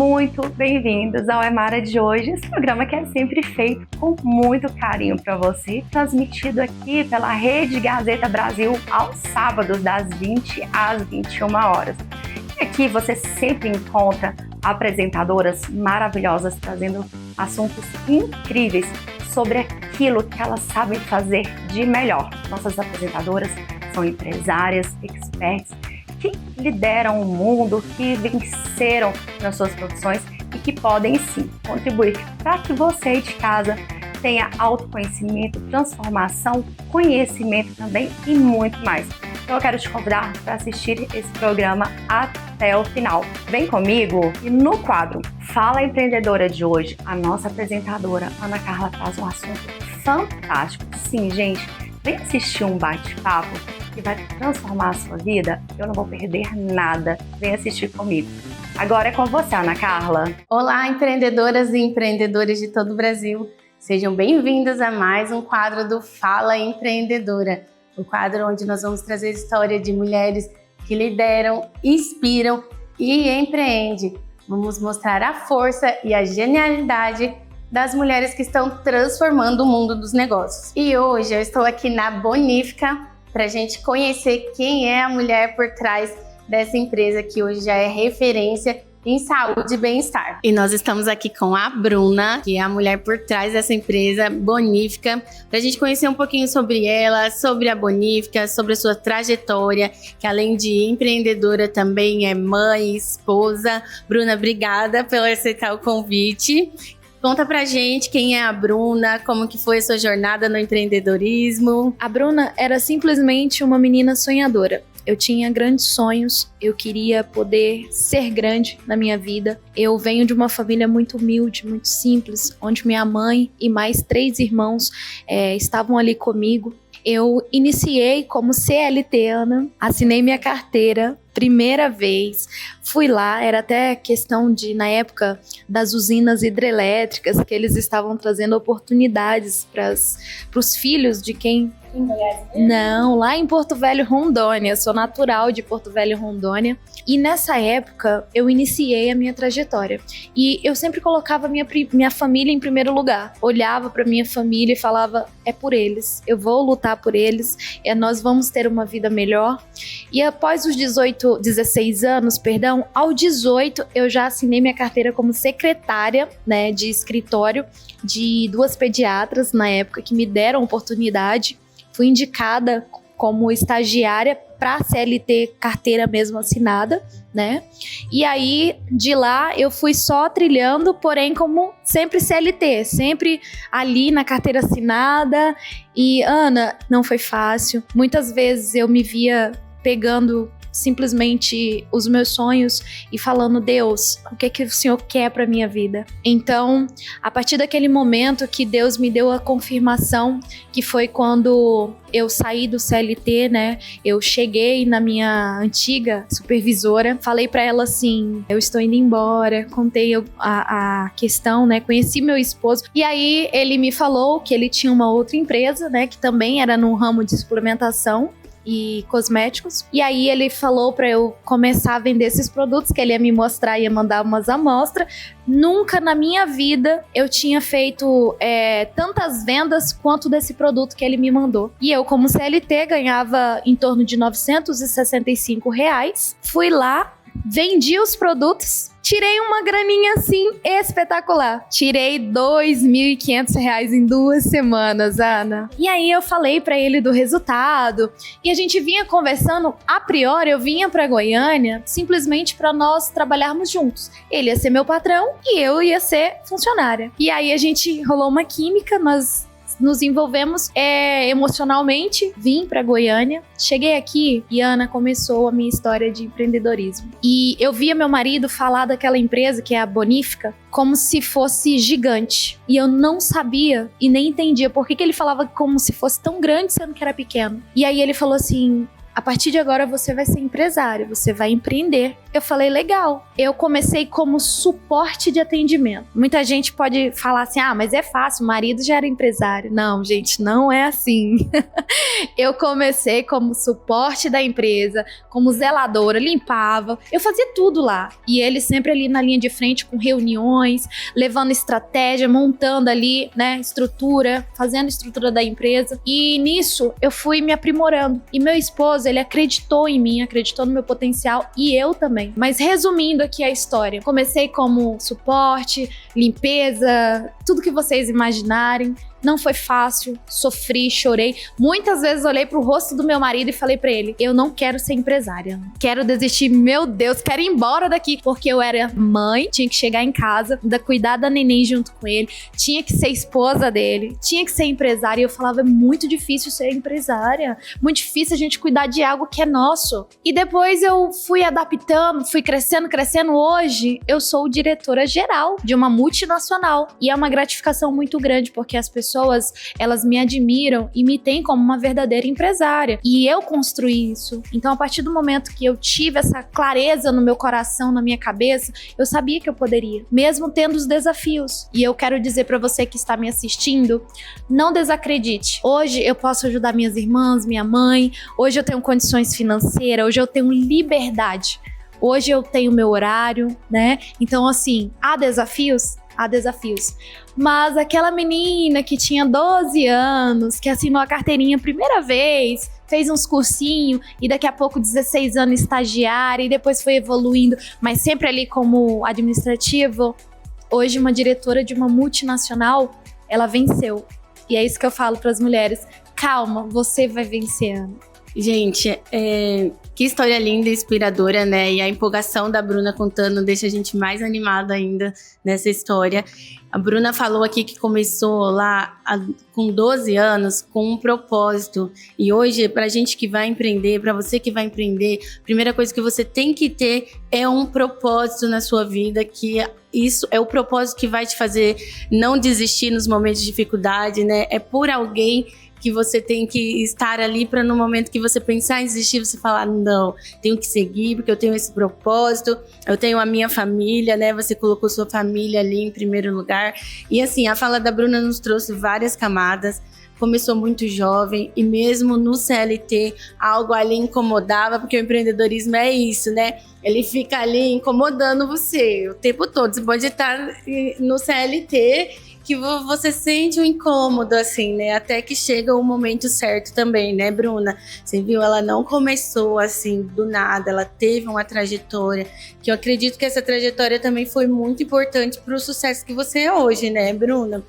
muito bem-vindos ao Emara de hoje, esse programa que é sempre feito com muito carinho para você, transmitido aqui pela Rede Gazeta Brasil aos sábados das 20 às 21 horas. E aqui você sempre encontra apresentadoras maravilhosas trazendo assuntos incríveis sobre aquilo que elas sabem fazer de melhor. Nossas apresentadoras são empresárias, experts, que lideram o mundo, que venceram nas suas profissões e que podem sim contribuir para que você de casa tenha autoconhecimento, transformação, conhecimento também e muito mais. Então eu quero te convidar para assistir esse programa até o final. Vem comigo e no quadro Fala Empreendedora de hoje, a nossa apresentadora Ana Carla traz um assunto fantástico. Sim, gente, vem assistir um bate-papo que vai transformar a sua vida. Eu não vou perder nada. Vem assistir comigo. Agora é com você, Ana Carla. Olá, empreendedoras e empreendedores de todo o Brasil. Sejam bem-vindos a mais um quadro do Fala Empreendedora. O quadro onde nós vamos trazer história de mulheres que lideram, inspiram e empreendem. Vamos mostrar a força e a genialidade das mulheres que estão transformando o mundo dos negócios. E hoje eu estou aqui na Bonífica para a gente conhecer quem é a mulher por trás dessa empresa que hoje já é referência em saúde e bem-estar. E nós estamos aqui com a Bruna, que é a mulher por trás dessa empresa Bonífica, para a gente conhecer um pouquinho sobre ela, sobre a Bonífica, sobre a sua trajetória, que além de empreendedora também é mãe, esposa. Bruna, obrigada por aceitar o convite. Conta pra gente quem é a Bruna, como que foi a sua jornada no empreendedorismo. A Bruna era simplesmente uma menina sonhadora. Eu tinha grandes sonhos, eu queria poder ser grande na minha vida. Eu venho de uma família muito humilde, muito simples, onde minha mãe e mais 3 irmãos estavam ali comigo. Eu iniciei como CLT-ana, assinei minha carteira, primeira vez, fui lá, era até questão de, na época, das usinas hidrelétricas, que eles estavam trazendo oportunidades para os filhos de quem... Em Goiás? Não, lá em Porto Velho, Rondônia, sou natural de Porto Velho, Rondônia, e nessa época eu iniciei a minha trajetória, e eu sempre colocava minha família em primeiro lugar, olhava para minha família e falava, é por eles, eu vou lutar por eles, nós vamos ter uma vida melhor. E após os 16 anos, ao 18 eu já assinei minha carteira como secretária, né, de escritório de 2 pediatras na época que me deram oportunidade. Fui indicada como estagiária para a CLT, carteira mesmo assinada, né? E aí, de lá, eu fui só trilhando, porém como sempre CLT, sempre ali na carteira assinada. E, Ana, não foi fácil. Muitas vezes eu me via pegando simplesmente os meus sonhos e falando, Deus, o que o Senhor quer para minha vida? Então, a partir daquele momento que Deus me deu a confirmação, que foi quando eu saí do CLT, né? Eu cheguei na minha antiga supervisora, falei para ela assim, eu estou indo embora, contei a questão, né? Conheci meu esposo, e aí ele me falou que ele tinha uma outra empresa, né? Que também era no ramo de suplementação e cosméticos, e aí ele falou para eu começar a vender esses produtos que ele ia me mostrar, ia mandar umas amostras. Nunca na minha vida eu tinha feito tantas vendas quanto desse produto que ele me mandou, e eu como CLT ganhava em torno de R$965, fui lá, vendi os produtos, tirei uma graninha assim espetacular. Tirei R$2.500 em 2 semanas, Ana. E aí eu falei pra ele do resultado e a gente vinha conversando. A priori eu vinha pra Goiânia simplesmente pra nós trabalharmos juntos. Ele ia ser meu patrão e eu ia ser funcionária. E aí a gente rolou uma química, nós nos envolvemos emocionalmente, vim pra Goiânia, cheguei aqui e Ana começou a minha história de empreendedorismo. E eu via meu marido falar daquela empresa, que é a Bonífica, como se fosse gigante. E eu não sabia e nem entendia por que ele falava como se fosse tão grande, sendo que era pequeno. E aí ele falou assim, a partir de agora você vai ser empresário, você vai empreender. Eu falei, legal. Eu comecei como suporte de atendimento. Muita gente pode falar assim, mas é fácil, o marido já era empresário. Não, gente, não é assim. Eu comecei como suporte da empresa, como zeladora, limpava. Eu fazia tudo lá. E ele sempre ali na linha de frente com reuniões, levando estratégia, montando ali, né, estrutura, fazendo estrutura da empresa. E nisso eu fui me aprimorando. E meu esposo, ele acreditou em mim, acreditou no meu potencial e eu também. Mas resumindo aqui a história, comecei como suporte, limpeza, tudo que vocês imaginarem. Não foi fácil, sofri, chorei. Muitas vezes olhei pro rosto do meu marido e falei pra ele, eu não quero ser empresária, quero desistir, meu Deus, quero ir embora daqui. Porque eu era mãe, tinha que chegar em casa, ainda cuidar da neném junto com ele, tinha que ser esposa dele, tinha que ser empresária. E eu falava, é muito difícil ser empresária, muito difícil a gente cuidar de algo que é nosso. E depois eu fui adaptando, fui crescendo. Hoje eu sou diretora geral de uma multinacional. E é uma gratificação muito grande, porque as pessoas, elas me admiram e me têm como uma verdadeira empresária. E eu construí isso. Então, a partir do momento que eu tive essa clareza no meu coração, na minha cabeça, eu sabia que eu poderia, mesmo tendo os desafios. E eu quero dizer pra você que está me assistindo, não desacredite. Hoje eu posso ajudar minhas irmãs, minha mãe. Hoje eu tenho condições financeiras. Hoje eu tenho liberdade. Hoje eu tenho meu horário, né? Então, assim, há desafios? Há desafios. Mas aquela menina que tinha 12 anos, que assinou a carteirinha a primeira vez, fez uns cursinhos e daqui a pouco 16 anos estagiária e depois foi evoluindo, mas sempre ali como administrativo, hoje uma diretora de uma multinacional, ela venceu. E é isso que eu falo para as mulheres, calma, você vai vencer, Ana. Gente, que história linda e inspiradora, né? E a empolgação da Bruna contando deixa a gente mais animada ainda nessa história. A Bruna falou aqui que começou lá com 12 anos com um propósito. E hoje, pra gente que vai empreender, pra você que vai empreender, a primeira coisa que você tem que ter é um propósito na sua vida, que isso é o propósito que vai te fazer não desistir nos momentos de dificuldade, né? É por alguém que você tem que estar ali para no momento que você pensar em desistir, você falar, não, tenho que seguir porque eu tenho esse propósito, eu tenho a minha família, né? Você colocou sua família ali em primeiro lugar. E assim, a fala da Bruna nos trouxe várias camadas. Começou muito jovem e mesmo no CLT algo ali incomodava, porque o empreendedorismo é isso, né? Ele fica ali incomodando você o tempo todo. Você pode estar no CLT que você sente um incômodo, assim, né? Até que chega o momento certo também, né, Bruna? Você viu, ela não começou assim do nada, ela teve uma trajetória, que eu acredito que essa trajetória também foi muito importante para o sucesso que você é hoje, né, Bruna?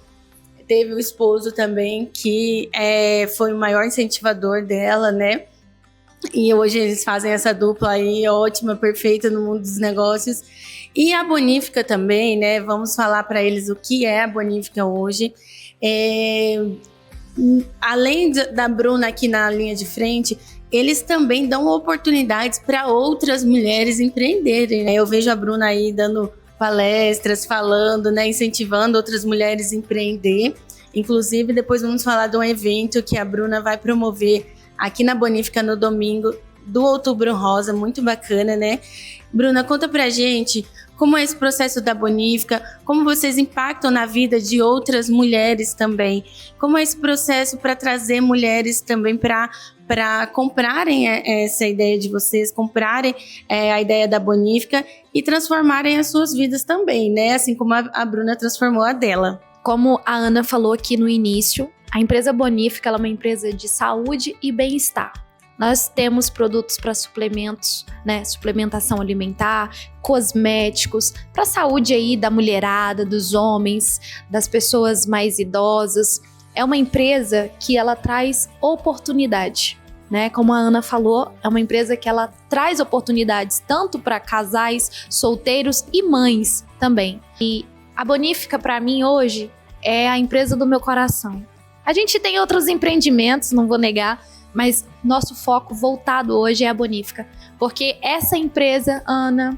Teve o esposo também, que foi o maior incentivador dela, né? E hoje eles fazem essa dupla aí ótima, perfeita no mundo dos negócios. E a Bonífica também, né? Vamos falar para eles o que é a Bonífica hoje. Além da Bruna aqui na linha de frente, eles também dão oportunidades para outras mulheres empreenderem, né? Eu vejo a Bruna aí dando palestras, falando, né? Incentivando outras mulheres a empreender. Inclusive, depois vamos falar de um evento que a Bruna vai promover aqui na Bonífica no domingo do Outubro Rosa, muito bacana, né? Bruna, conta pra gente como é esse processo da Bonífica, como vocês impactam na vida de outras mulheres também, como é esse processo para trazer mulheres também para comprarem essa ideia de vocês, comprarem a ideia da Bonífica e transformarem as suas vidas também, né? Assim como a Bruna transformou a dela. Como a Ana falou aqui no início, a empresa Bonífica ela é uma empresa de saúde e bem-estar. Nós temos produtos para suplementos, né? Suplementação alimentar, cosméticos, para a saúde aí da mulherada, dos homens, das pessoas mais idosas. É uma empresa que ela traz oportunidade, né? Como a Ana falou, é uma empresa que ela traz oportunidades tanto para casais, solteiros e mães também. E a Bonífica, para mim, hoje, é a empresa do meu coração. A gente tem outros empreendimentos, não vou negar, mas nosso foco voltado hoje é a Bonífica. Porque essa empresa, Ana,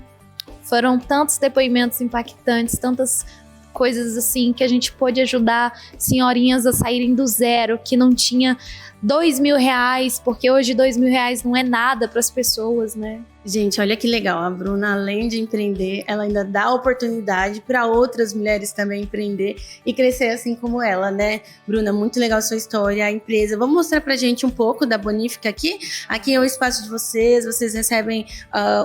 foram tantos depoimentos impactantes, tantas coisas assim que a gente pôde ajudar senhorinhas a saírem do zero, que não tinha R$ 2.000, porque hoje R$ 2.000 não é nada para as pessoas, né? Gente, olha que legal, a Bruna, além de empreender, ela ainda dá oportunidade para outras mulheres também empreender e crescer assim como ela, né? Bruna, muito legal a sua história, a empresa. Vamos mostrar pra gente um pouco da Bonífica aqui? Aqui é o espaço de vocês recebem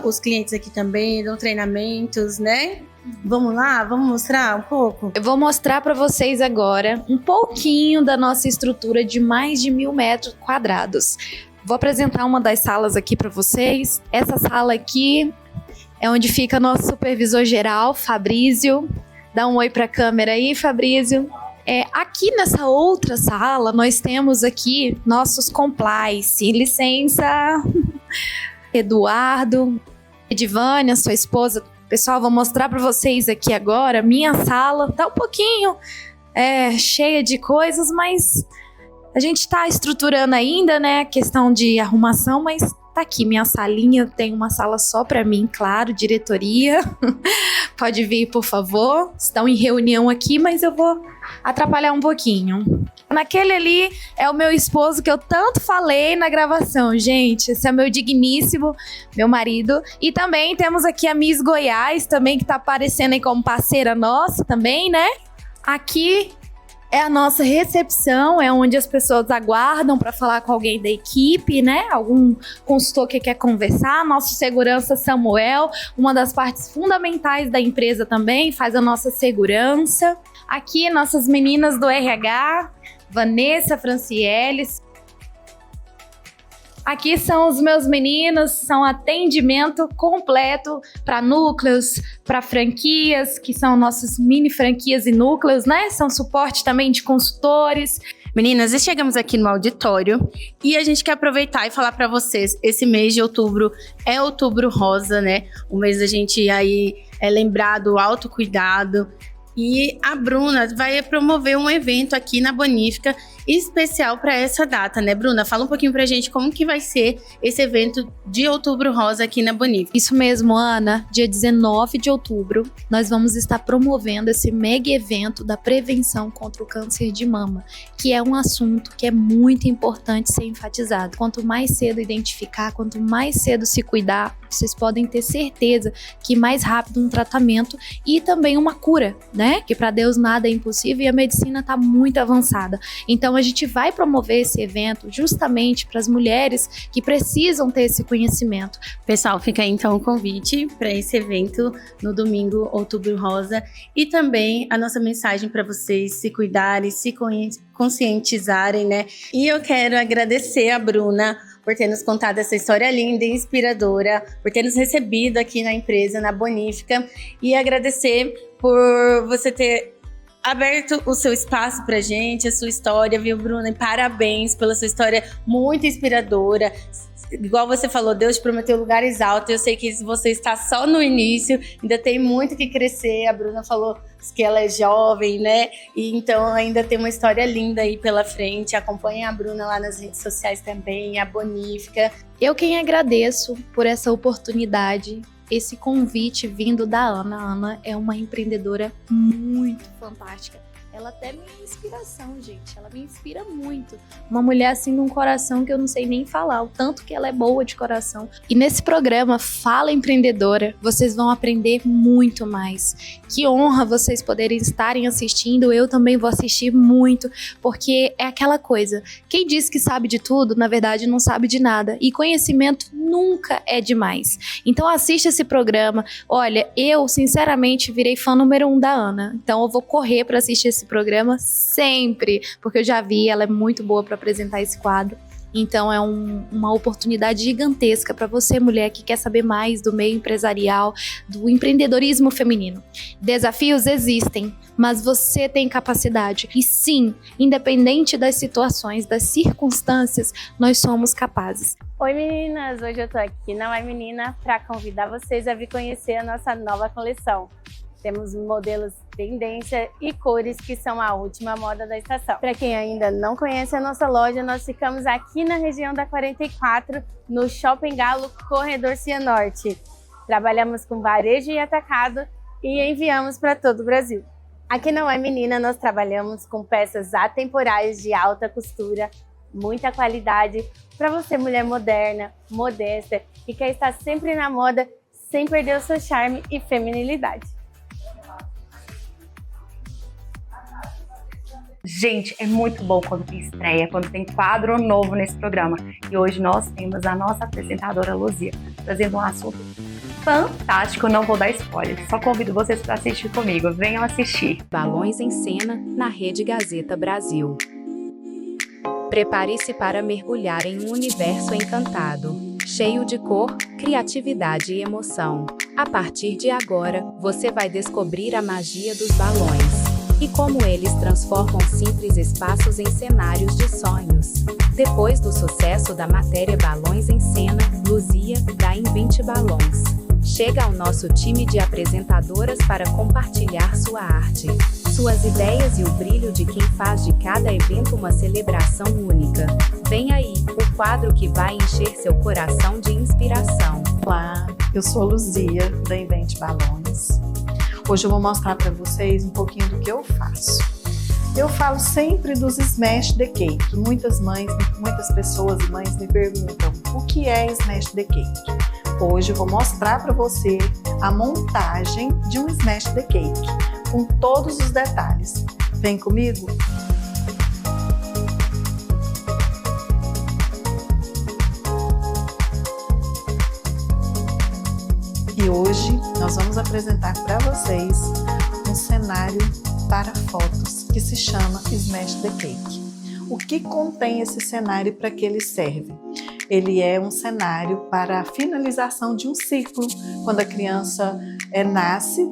os clientes aqui também, dão treinamentos, né? Vamos lá, vamos mostrar um pouco? Eu vou mostrar para vocês agora um pouquinho da nossa estrutura de mais de 1.000 metros quadrados. Vou apresentar uma das salas aqui para vocês. Essa sala aqui é onde fica nosso supervisor geral, Fabrício. Dá um oi para a câmera aí, Fabrício. Aqui nessa outra sala, nós temos aqui nossos compliance. Licença, Eduardo, Edivânia, sua esposa. Pessoal, vou mostrar para vocês aqui agora. Minha sala tá um pouquinho cheia de coisas, mas a gente está estruturando ainda, né, a questão de arrumação, mas tá aqui minha salinha, tem uma sala só para mim, claro, diretoria. Pode vir, por favor. Estão em reunião aqui, mas eu vou atrapalhar um pouquinho. Naquele ali é o meu esposo que eu tanto falei na gravação, gente. Esse é o meu digníssimo, meu marido. E também temos aqui a Miss Goiás, também que tá aparecendo aí como parceira nossa também, né? Aqui é a nossa recepção, é onde as pessoas aguardam para falar com alguém da equipe, né? Algum consultor que quer conversar. Nosso segurança Samuel, uma das partes fundamentais da empresa também, faz a nossa segurança. Aqui, nossas meninas do RH, Vanessa, Franciele. Aqui são os meus meninos, são atendimento completo para núcleos, para franquias, que são nossas mini franquias e núcleos, né? São suporte também de consultores. Meninas, e chegamos aqui no auditório e a gente quer aproveitar e falar para vocês, esse mês de outubro é Outubro Rosa, né? O mês da gente aí lembrar do autocuidado. E a Bruna vai promover um evento aqui na Bonífica especial para essa data, né, Bruna? Fala um pouquinho pra gente como que vai ser esse evento de Outubro Rosa aqui na Bonífica. Isso mesmo, Ana. Dia 19 de outubro, nós vamos estar promovendo esse mega evento da prevenção contra o câncer de mama, que é um assunto que é muito importante ser enfatizado. Quanto mais cedo identificar, quanto mais cedo se cuidar, vocês podem ter certeza que mais rápido um tratamento e também uma cura, né? Que para Deus nada é impossível e a medicina está muito avançada. Então a gente vai promover esse evento justamente para as mulheres que precisam ter esse conhecimento. Pessoal, fica aí então o convite para esse evento no domingo, Outubro Rosa, e também a nossa mensagem para vocês se cuidarem, se conscientizarem, né? E eu quero agradecer a Bruna por ter nos contado essa história linda e inspiradora, por ter nos recebido aqui na empresa, na Bonífica, e agradecer por você ter aberto o seu espaço pra gente, a sua história, viu, Bruna? E parabéns pela sua história muito inspiradora. Igual você falou, Deus te prometeu lugares altos. Eu sei que você está só no início, ainda tem muito que crescer. A Bruna falou que ela é jovem, né? E então ainda tem uma história linda aí pela frente. Acompanhe a Bruna lá nas redes sociais também, a Bonífica. Eu quem agradeço por essa oportunidade, esse convite vindo da Ana. A Ana é uma empreendedora muito fantástica. Ela até é minha inspiração, gente. Ela me inspira muito. Uma mulher assim num coração que eu não sei nem falar, o tanto que ela é boa de coração. E nesse programa Fala Empreendedora, vocês vão aprender muito mais. Que honra vocês poderem estarem assistindo. Eu também vou assistir muito, porque é aquela coisa. Quem diz que sabe de tudo, na verdade não sabe de nada. E conhecimento nunca é demais. Então assista esse programa. Olha, eu sinceramente virei fã número 1 da Ana. Então eu vou correr para assistir esse programa sempre, porque eu já vi, ela é muito boa para apresentar esse quadro. Então é uma oportunidade gigantesca para você, mulher, que quer saber mais do meio empresarial, do empreendedorismo feminino. Desafios existem, mas você tem capacidade. E sim, independente das situações, das circunstâncias, nós somos capazes. Oi meninas, hoje eu tô aqui na Vai Menina para convidar vocês a vir conhecer a nossa nova coleção. Temos modelos tendência e cores que são a última moda da estação. Para quem ainda não conhece a nossa loja, nós ficamos aqui na região da 44, no Shopping Galo, Corredor Cianorte. Trabalhamos com varejo e atacado e enviamos para todo o Brasil. Aqui Não É Menina, nós trabalhamos com peças atemporais de alta costura, muita qualidade, para você, mulher moderna, modesta, e quer estar sempre na moda, sem perder o seu charme e feminilidade. Gente, é muito bom quando tem estreia, quando tem quadro novo nesse programa. E hoje nós temos a nossa apresentadora Luzia, trazendo um assunto fantástico. Não vou dar spoiler, só convido vocês para assistir comigo. Venham assistir. Balões em Cena, na Rede Gazeta Brasil. Prepare-se para mergulhar em um universo encantado, cheio de cor, criatividade e emoção. A partir de agora, você vai descobrir a magia dos balões e como eles transformam simples espaços em cenários de sonhos. Depois do sucesso da matéria Balões em Cena, Luzia, da Invente Balões, chega ao nosso time de apresentadoras para compartilhar sua arte, suas ideias e o brilho de quem faz de cada evento uma celebração única. Vem aí, o quadro que vai encher seu coração de inspiração. Olá, eu sou a Luzia, da Invente Balões. Hoje eu vou mostrar para vocês um pouquinho do que eu faço. Eu falo sempre dos Smash the Cake. Muitas pessoas e mães me perguntam o que é Smash the Cake. Hoje eu vou mostrar para você a montagem de um Smash the Cake, com todos os detalhes. Vem comigo? E hoje nós vamos apresentar para vocês um cenário para fotos que se chama Smash the Cake. O que contém esse cenário e para que ele serve? Ele é um cenário para a finalização de um ciclo. Quando a criança nasce,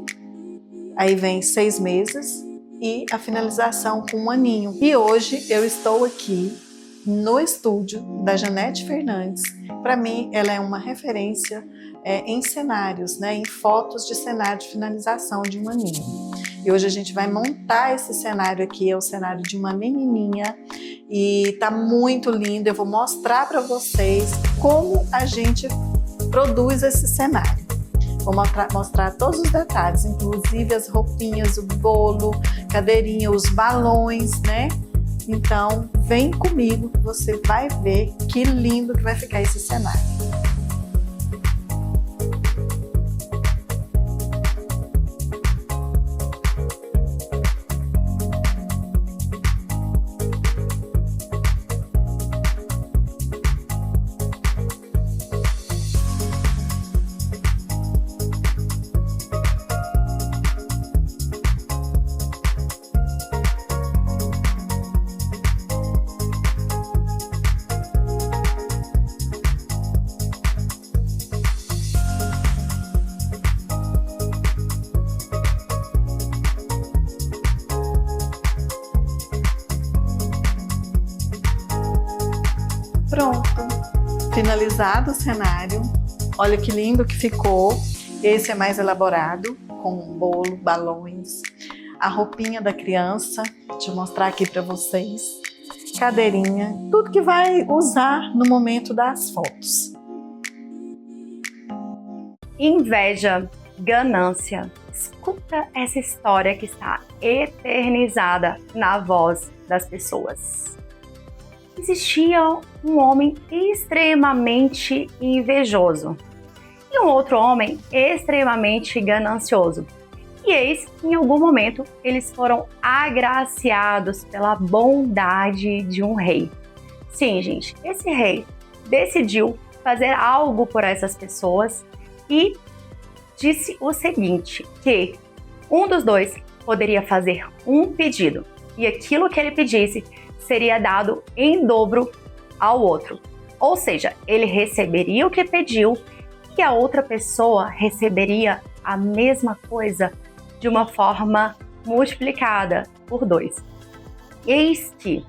aí vem 6 meses e a finalização com 1 aninho. E hoje eu estou aqui no estúdio da Janete Fernandes. Para mim, ela é uma referência em cenários, em fotos de cenário de finalização de 1 aninho. E hoje a gente vai montar esse cenário aqui, é o cenário de uma menininha, e tá muito lindo. Eu vou mostrar para vocês como a gente produz esse cenário. Vou mostrar todos os detalhes, inclusive as roupinhas, o bolo, cadeirinha, os balões, Então, vem comigo que você vai ver que lindo que vai ficar esse cenário. Pronto, finalizado o cenário. Olha que lindo que ficou. Esse é mais elaborado, com bolo, balões, a roupinha da criança. Deixa eu mostrar aqui para vocês. Cadeirinha, tudo que vai usar no momento das fotos. Inveja, ganância. Escuta essa história que está eternizada na voz das pessoas. Existia um homem extremamente invejoso e um outro homem extremamente ganancioso. E eis que em algum momento eles foram agraciados pela bondade de um rei. Sim, gente, esse rei decidiu fazer algo por essas pessoas e disse o seguinte, que um dos dois poderia fazer um pedido e aquilo que ele pedisse seria dado em dobro ao outro. Ou seja, ele receberia o que pediu e a outra pessoa receberia a mesma coisa de uma forma multiplicada por 2. Eis que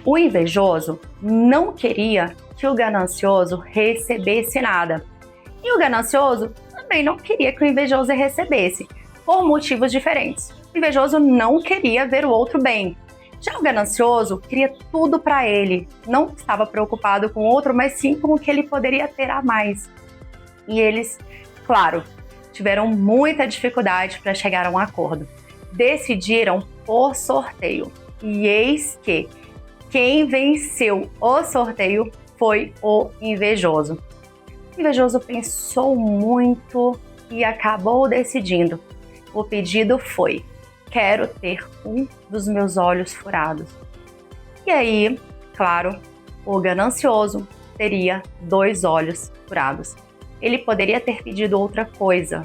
o invejoso não queria que o ganancioso recebesse nada. E o ganancioso também não queria que o invejoso recebesse, por motivos diferentes. O invejoso não queria ver o outro bem. Já o ganancioso queria tudo para ele, não estava preocupado com o outro, mas sim com o que ele poderia ter a mais. E eles, claro, tiveram muita dificuldade para chegar a um acordo. decidiram por sorteio. E eis que quem venceu o sorteio foi o invejoso. O invejoso pensou muito e acabou decidindo. O pedido foi: quero ter um dos meus olhos furados. E aí, claro, o ganancioso teria 2 olhos furados. Ele poderia ter pedido outra coisa,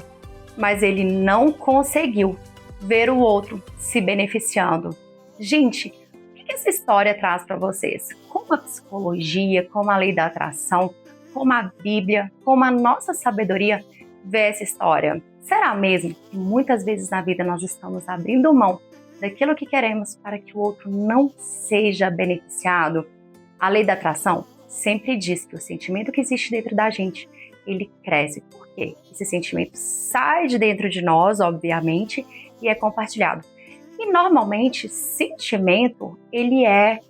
mas ele não conseguiu ver o outro se beneficiando. Gente, o que essa história traz para vocês? Como a psicologia, como a lei da atração, como a Bíblia, como a nossa sabedoria vê essa história? Será mesmo que muitas vezes na vida nós estamos abrindo mão daquilo que queremos para que o outro não seja beneficiado? A lei da atração sempre diz que o sentimento que existe dentro da gente, ele cresce. Por quê? Esse sentimento sai de dentro de nós, obviamente, e é compartilhado. E normalmente, sentimento, ele é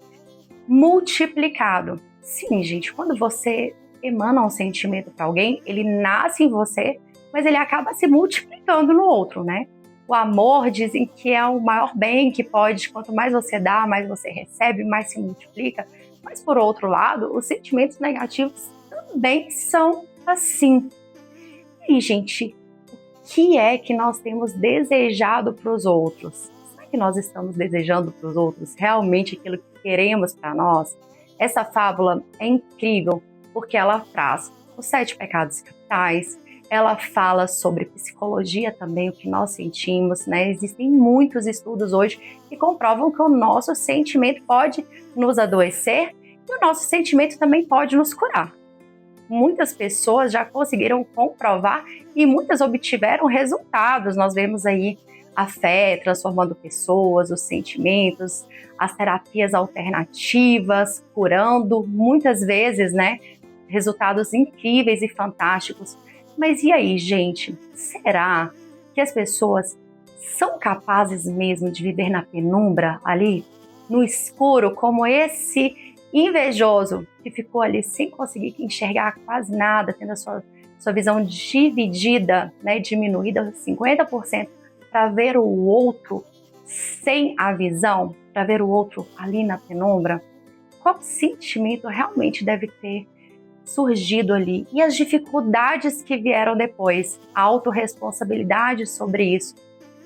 multiplicado. Sim, gente, quando você emana um sentimento para alguém, ele nasce em você, mas ele acaba se multiplicando no outro, né? O amor dizem que é o maior bem que pode, quanto mais você dá, mais você recebe, mais se multiplica. Mas, por outro lado, os sentimentos negativos também são assim. E, gente, o que é que nós temos desejado para os outros? Será que nós estamos desejando para os outros realmente aquilo que queremos para nós? Essa fábula é incrível porque ela traz os 7 pecados capitais, ela fala sobre psicologia também, o que nós sentimos, né? Existem muitos estudos hoje que comprovam que o nosso sentimento pode nos adoecer e o nosso sentimento também pode nos curar. Muitas pessoas já conseguiram comprovar e muitas obtiveram resultados. Nós vemos aí a fé transformando pessoas, os sentimentos, as terapias alternativas, curando, muitas vezes, né? Resultados incríveis e fantásticos. Mas e aí, gente? Será que as pessoas são capazes mesmo de viver na penumbra ali, no escuro, como esse invejoso que ficou ali sem conseguir enxergar quase nada, tendo a sua visão dividida, né, diminuída 50%, para ver o outro sem a visão, para ver o outro ali na penumbra? Qual sentimento realmente deve ter surgido ali? E as dificuldades que vieram depois, a autorresponsabilidade sobre isso.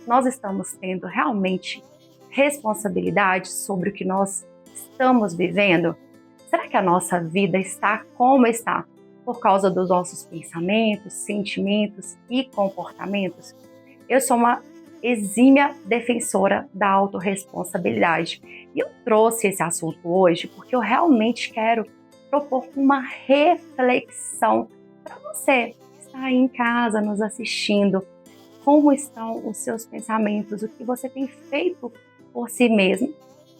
Nós estamos tendo realmente responsabilidade sobre o que nós estamos vivendo? Será que a nossa vida está como está por causa dos nossos pensamentos, sentimentos e comportamentos? Eu sou uma exímia defensora da autorresponsabilidade e eu trouxe esse assunto hoje porque eu realmente quero propor uma reflexão para você que está aí em casa nos assistindo. Como estão os seus pensamentos? O que você tem feito por si mesmo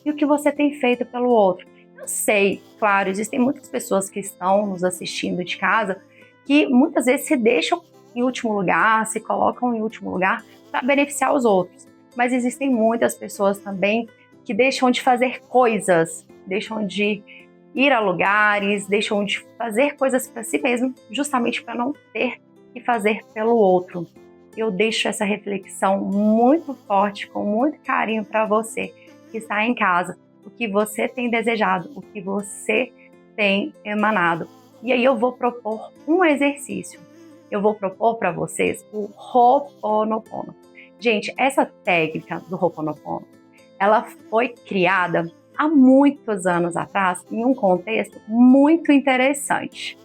e o que você tem feito pelo outro? Eu sei, claro, existem muitas pessoas que estão nos assistindo de casa que muitas vezes se deixam em último lugar, se colocam em último lugar para beneficiar os outros. Mas existem muitas pessoas também que deixam de fazer coisas, deixam de ir a lugares, deixam de fazer coisas para si mesmo, justamente para não ter que fazer pelo outro. Eu deixo essa reflexão muito forte, com muito carinho para você que está em casa. O que você tem desejado, o que você tem emanado. E aí eu vou propor um exercício. Eu vou propor para vocês o Ho'oponopono. Gente, essa técnica do Ho'oponopono, ela foi criada há muitos anos atrás, em um contexto muito interessante.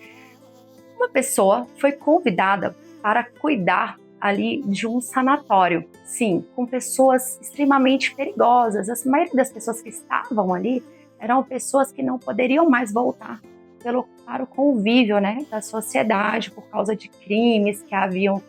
Uma pessoa foi convidada para cuidar ali de um sanatório, sim, com pessoas extremamente perigosas. A maioria das pessoas que estavam ali eram pessoas que não poderiam mais voltar para o convívio, né, da sociedade por causa de crimes que haviam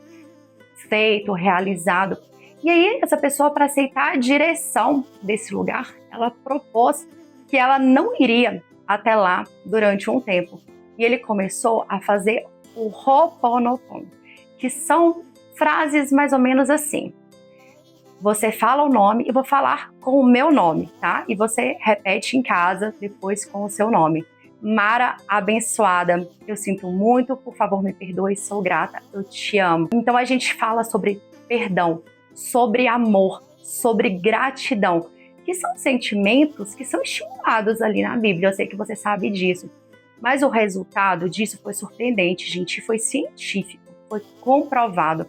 feito, realizado. E aí, essa pessoa, para aceitar a direção desse lugar, ela propôs que ela não iria até lá durante um tempo. E ele começou a fazer o Ho'oponopono, que são frases mais ou menos assim. Você fala o nome, eu vou falar com o meu nome, tá? E você repete em casa depois com o seu nome. Mara abençoada, eu sinto muito, por favor me perdoe, sou grata, eu te amo. Então a gente fala sobre perdão, sobre amor, sobre gratidão, que são sentimentos que são estimulados ali na Bíblia. Eu sei que você sabe disso, mas o resultado disso foi surpreendente, gente, foi científico, foi comprovado.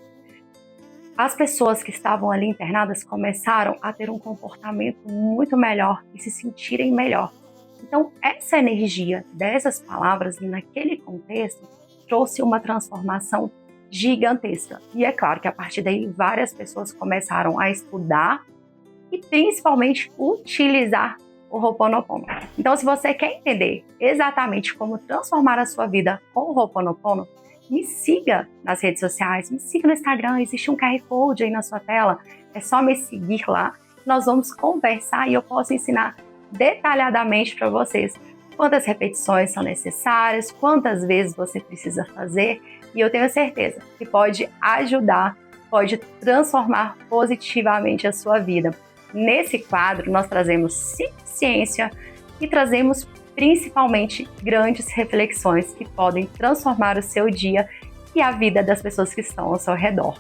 As pessoas que estavam ali internadas começaram a ter um comportamento muito melhor e se sentirem melhor. Então, essa energia dessas palavras, naquele contexto, trouxe uma transformação gigantesca. E é claro que a partir daí várias pessoas começaram a estudar e principalmente utilizar o Ho'oponopono. Então, se você quer entender exatamente como transformar a sua vida com o Ho'oponopono, me siga nas redes sociais, me siga no Instagram, existe um QR Code aí na sua tela, é só me seguir lá, nós vamos conversar e eu posso ensinar detalhadamente para vocês quantas repetições são necessárias, quantas vezes você precisa fazer, e eu tenho certeza que pode ajudar, pode transformar positivamente a sua vida. Nesse quadro nós trazemos ciência e trazemos principalmente grandes reflexões que podem transformar o seu dia e a vida das pessoas que estão ao seu redor.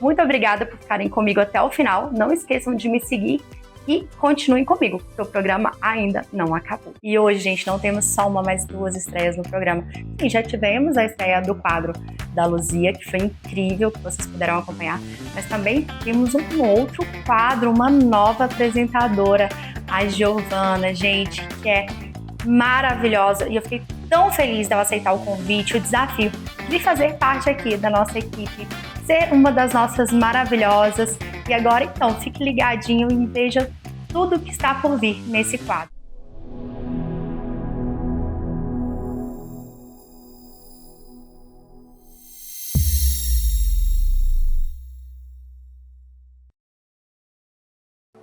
Muito obrigada por ficarem comigo até o final. Não esqueçam de me seguir e continuem comigo, porque o programa ainda não acabou. E hoje, gente, não temos só uma, mas duas estreias no programa. Sim, já tivemos a estreia do quadro da Luzia, que foi incrível, que vocês puderam acompanhar, mas também temos um outro quadro, uma nova apresentadora, a Giovana, gente, que é maravilhosa, e eu fiquei tão feliz dela aceitar o convite, o desafio de fazer parte aqui da nossa equipe, ser uma das nossas maravilhosas. E agora, então, fique ligadinho e veja tudo que está por vir nesse quadro.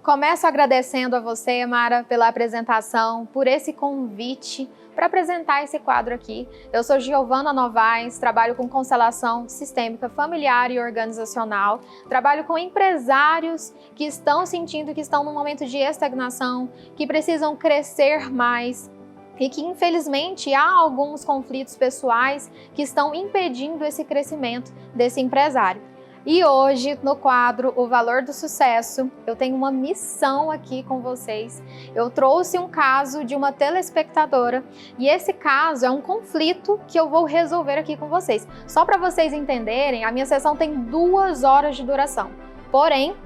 Começo agradecendo a você, Mara, pela apresentação, por esse convite para apresentar esse quadro aqui. Eu sou Giovana Novaes, trabalho com constelação sistêmica familiar e organizacional, trabalho com empresários que estão sentindo que estão num momento de estagnação, que precisam crescer mais e que, infelizmente, há alguns conflitos pessoais que estão impedindo esse crescimento desse empresário. E hoje, no quadro O Valor do Sucesso, eu tenho uma missão aqui com vocês. Eu trouxe um caso de uma telespectadora e esse caso é um conflito que eu vou resolver aqui com vocês. Só para vocês entenderem, a minha sessão tem 2 horas de duração. Porém,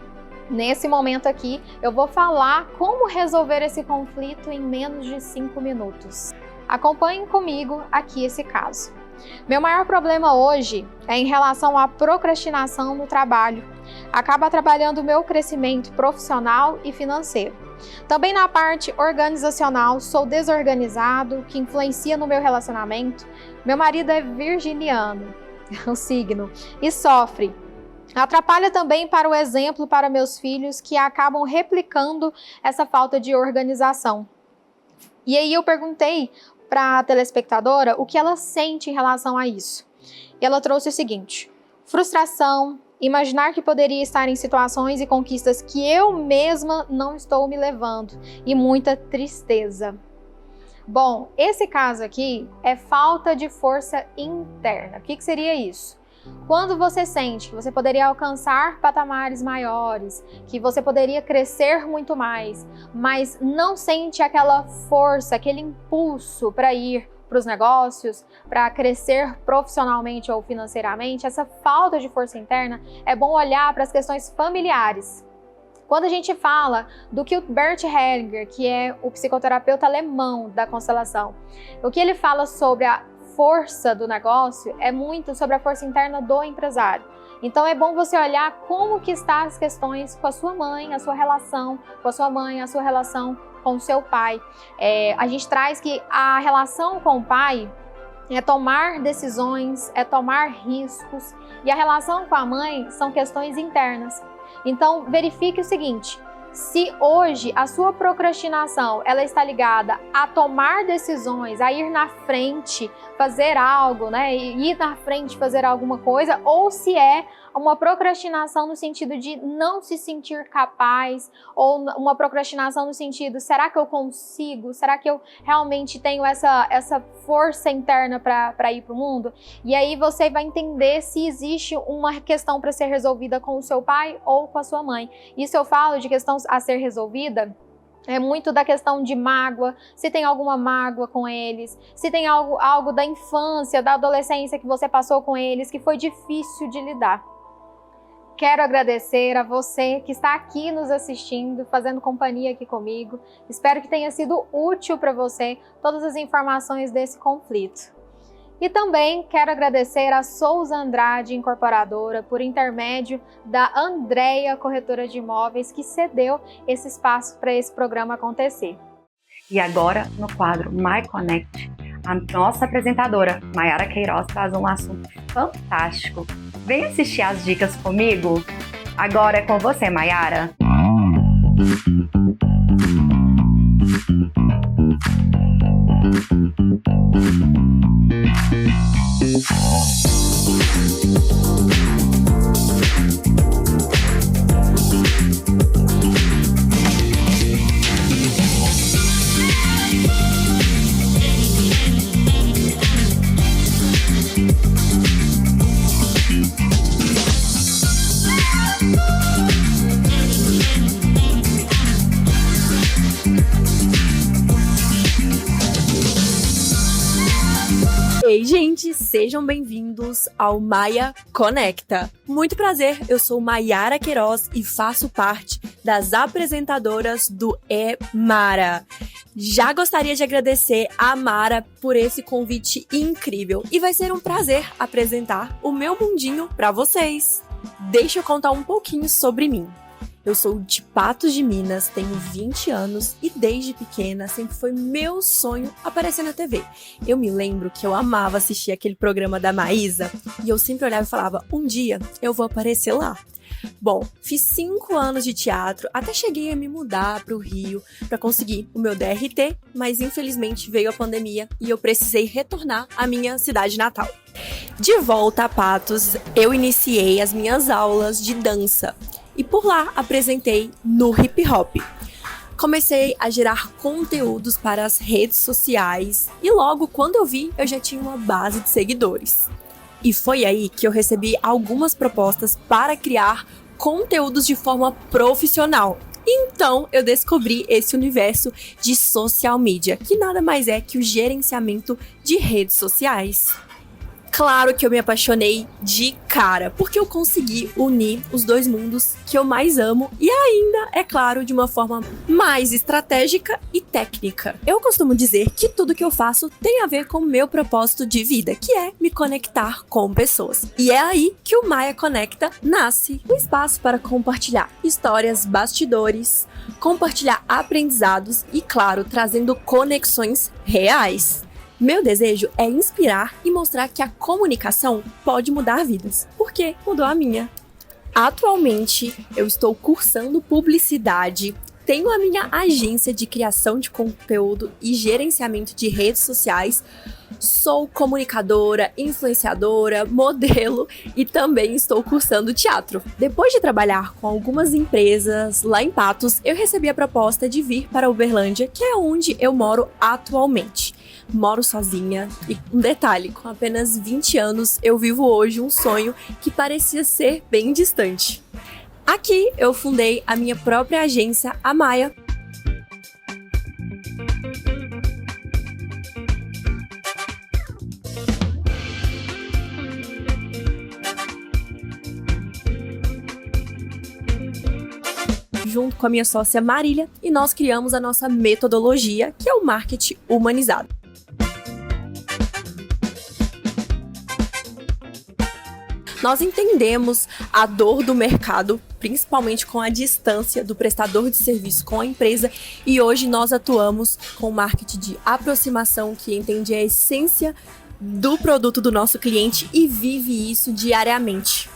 nesse momento aqui, eu vou falar como resolver esse conflito em menos de 5 minutos. Acompanhem comigo aqui esse caso. Meu maior problema hoje é em relação à procrastinação no trabalho. Acaba atrapalhando o meu crescimento profissional e financeiro. Também na parte organizacional, sou desorganizado, que influencia no meu relacionamento. Meu marido é virginiano, o signo, e sofre. Atrapalha também para o exemplo para meus filhos, que acabam replicando essa falta de organização. E aí eu perguntei para a telespectadora o que ela sente em relação a isso. E ela trouxe o seguinte: frustração, imaginar que poderia estar em situações e conquistas que eu mesma não estou me levando e muita tristeza. Bom, esse caso aqui é falta de força interna. O que seria isso? Quando você sente que você poderia alcançar patamares maiores, que você poderia crescer muito mais, mas não sente aquela força, aquele impulso para ir para os negócios, para crescer profissionalmente ou financeiramente, essa falta de força interna, é bom olhar para as questões familiares. Quando a gente fala do que o Bert Hellinger, que é o psicoterapeuta alemão da constelação, o que ele fala sobre a força do negócio é muito sobre a força interna do empresário. Então é bom você olhar como que estão as questões com a sua mãe, a sua relação com a sua mãe, a sua relação com o seu pai. A gente traz que a relação com o pai é tomar decisões, é tomar riscos, e a relação com a mãe são questões internas. Então verifique o seguinte: Se hoje a sua procrastinação ela está ligada a tomar decisões, a ir na frente, fazer algo, né? Ir na frente, fazer alguma coisa, ou se é uma procrastinação no sentido de não se sentir capaz, ou uma procrastinação no sentido, será que eu consigo? Será que eu realmente tenho essa força interna para ir para o mundo? E aí você vai entender se existe uma questão para ser resolvida com o seu pai ou com a sua mãe. Isso eu falo de questão a ser resolvida. É muito da questão de mágoa, se tem alguma mágoa com eles, se tem algo da infância, da adolescência que você passou com eles, que foi difícil de lidar. Quero agradecer a você que está aqui nos assistindo, fazendo companhia aqui comigo. Espero que tenha sido útil para você todas as informações desse conflito. E também quero agradecer a Souza Andrade Incorporadora, por intermédio da Andréia Corretora de Imóveis, que cedeu esse espaço para esse programa acontecer. E agora, no quadro My Connect, a nossa apresentadora, Mayara Queiroz, traz um assunto fantástico. Vem assistir as dicas comigo? Agora é com você, Mayara. Ei, gente, sejam bem-vindos ao Maia Conecta. Muito prazer, eu sou Mayara Queiroz e faço parte das apresentadoras do Mara. Já gostaria de agradecer a Mara por esse convite incrível e vai ser um prazer apresentar o meu mundinho para vocês. Deixa eu contar um pouquinho sobre mim. Eu sou de Patos de Minas, tenho 20 anos e desde pequena sempre foi meu sonho aparecer na TV. Eu me lembro que eu amava assistir aquele programa da Maísa e eu sempre olhava e falava, um dia eu vou aparecer lá. Bom, fiz 5 anos de teatro, até cheguei a me mudar para o Rio para conseguir o meu DRT, mas infelizmente veio a pandemia e eu precisei retornar à minha cidade natal. De volta a Patos, eu iniciei as minhas aulas de dança. E por lá apresentei no hip hop. Comecei a gerar conteúdos para as redes sociais e logo quando eu vi, eu já tinha uma base de seguidores. E foi aí que eu recebi algumas propostas para criar conteúdos de forma profissional. Então eu descobri esse universo de social media, que nada mais é que o gerenciamento de redes sociais. Claro que eu me apaixonei de cara, porque eu consegui unir os dois mundos que eu mais amo e ainda, é claro, de uma forma mais estratégica e técnica. Eu costumo dizer que tudo que eu faço tem a ver com o meu propósito de vida, que é me conectar com pessoas. E é aí que o Maia Conecta nasce, um espaço para compartilhar histórias, bastidores, compartilhar aprendizados e, claro, trazendo conexões reais. Meu desejo é inspirar e mostrar que a comunicação pode mudar vidas, porque mudou a minha. Atualmente, eu estou cursando publicidade, tenho a minha agência de criação de conteúdo e gerenciamento de redes sociais, sou comunicadora, influenciadora, modelo e também estou cursando teatro. Depois de trabalhar com algumas empresas lá em Patos, eu recebi a proposta de vir para Uberlândia, que é onde eu moro atualmente. Moro sozinha e um detalhe, com apenas 20 anos eu vivo hoje um sonho que parecia ser bem distante. Aqui eu fundei a minha própria agência, a Maia. Junto com a minha sócia Marília, e nós criamos a nossa metodologia, que é o marketing humanizado. Nós entendemos a dor do mercado, principalmente com a distância do prestador de serviço com a empresa, e hoje nós atuamos com marketing de aproximação, que entende a essência do produto do nosso cliente e vive isso diariamente.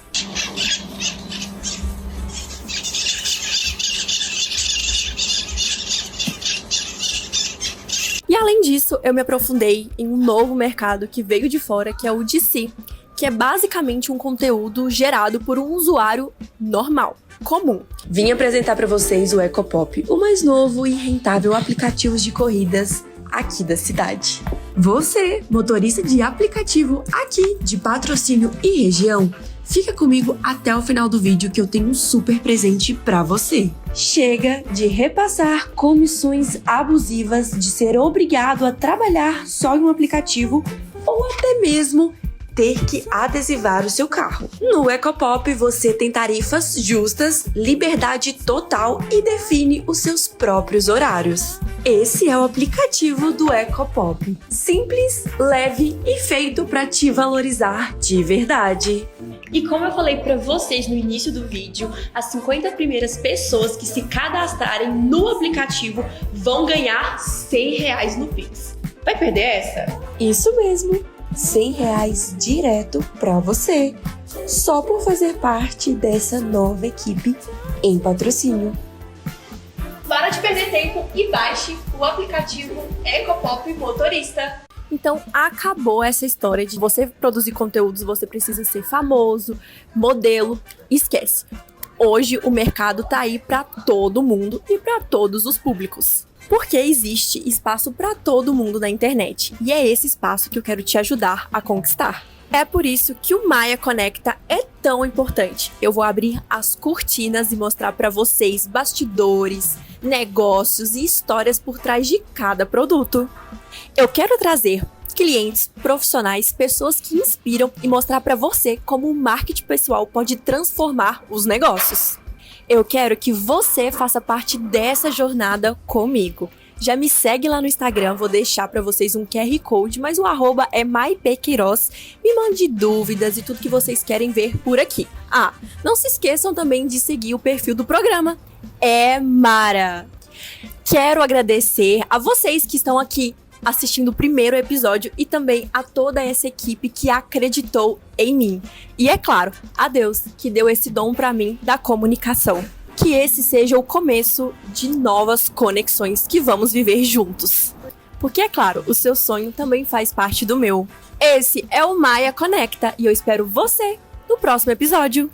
E além disso, eu me aprofundei em um novo mercado que veio de fora, que é o DC, que é basicamente um conteúdo gerado por um usuário normal, comum. Vim apresentar para vocês o Ecopop, o mais novo e rentável aplicativo de corridas aqui da cidade. Você, motorista de aplicativo aqui de Patrocínio e região, fica comigo até o final do vídeo que eu tenho um super presente para você. Chega de repassar comissões abusivas, de ser obrigado a trabalhar só em um aplicativo ou até mesmo ter que adesivar o seu carro. No Ecopop você tem tarifas justas, liberdade total e define os seus próprios horários. Esse é o aplicativo do Ecopop. Simples, leve e feito para te valorizar de verdade. E como eu falei para vocês no início do vídeo, as 50 primeiras pessoas que se cadastrarem no aplicativo vão ganhar R$100 no Pix. Vai perder essa? Isso mesmo, R$100 direto para você, só por fazer parte dessa nova equipe em Patrocínio. Para de perder tempo e baixe o aplicativo Ecopop Motorista. Então, acabou essa história de você produzir conteúdos, você precisa ser famoso, modelo. Esquece. Hoje o mercado tá aí para todo mundo e para todos os públicos. Porque existe espaço para todo mundo na internet. E é esse espaço que eu quero te ajudar a conquistar. É por isso que o Maia Conecta é tão importante. Eu vou abrir as cortinas e mostrar para vocês bastidores, negócios e histórias por trás de cada produto. Eu quero trazer clientes, profissionais, pessoas que inspiram e mostrar para você como o marketing pessoal pode transformar os negócios. Eu quero que você faça parte dessa jornada comigo. Já me segue lá no Instagram, vou deixar para vocês um QR Code, mas o @ é maipqueiroz. Me mande dúvidas e tudo que vocês querem ver por aqui. Ah, não se esqueçam também de seguir o perfil do programa. É Mara. Quero agradecer a vocês que estão aqui assistindo o primeiro episódio e também a toda essa equipe que acreditou em mim. E é claro, a Deus que deu esse dom para mim da comunicação. Que esse seja o começo de novas conexões que vamos viver juntos. Porque é claro, o seu sonho também faz parte do meu. Esse é o Maia Conecta e eu espero você no próximo episódio.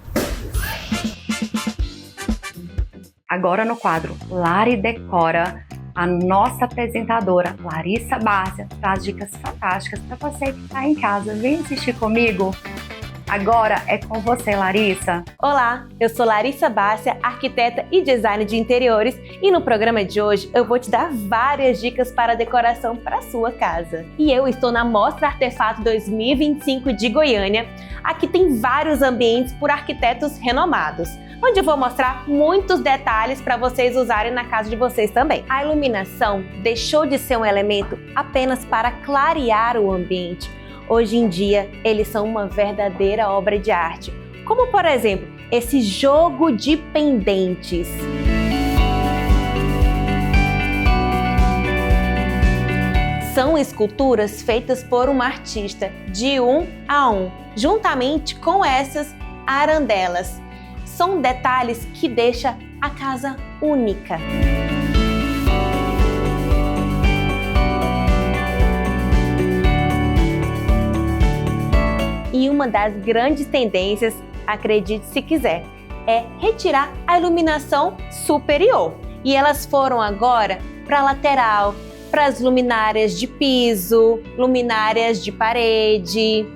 Agora no quadro Lari Decora, a nossa apresentadora Larissa Bárcia traz dicas fantásticas para você que está em casa. Vem assistir comigo? Agora é com você, Larissa. Olá, eu sou Larissa Bárcia, arquiteta e designer de interiores, e no programa de hoje eu vou te dar várias dicas para decoração para sua casa. E eu estou na Mostra Artefato 2025 de Goiânia. Aqui tem vários ambientes por arquitetos renomados, onde eu vou mostrar muitos detalhes para vocês usarem na casa de vocês também. A iluminação deixou de ser um elemento apenas para clarear o ambiente. Hoje em dia, eles são uma verdadeira obra de arte, como por exemplo, esse jogo de pendentes. São esculturas feitas por um artista de 1 a 1, juntamente com essas arandelas. São detalhes que deixam a casa única. E uma das grandes tendências, acredite se quiser, é retirar a iluminação superior. E elas foram agora para a lateral, para as luminárias de piso, luminárias de parede,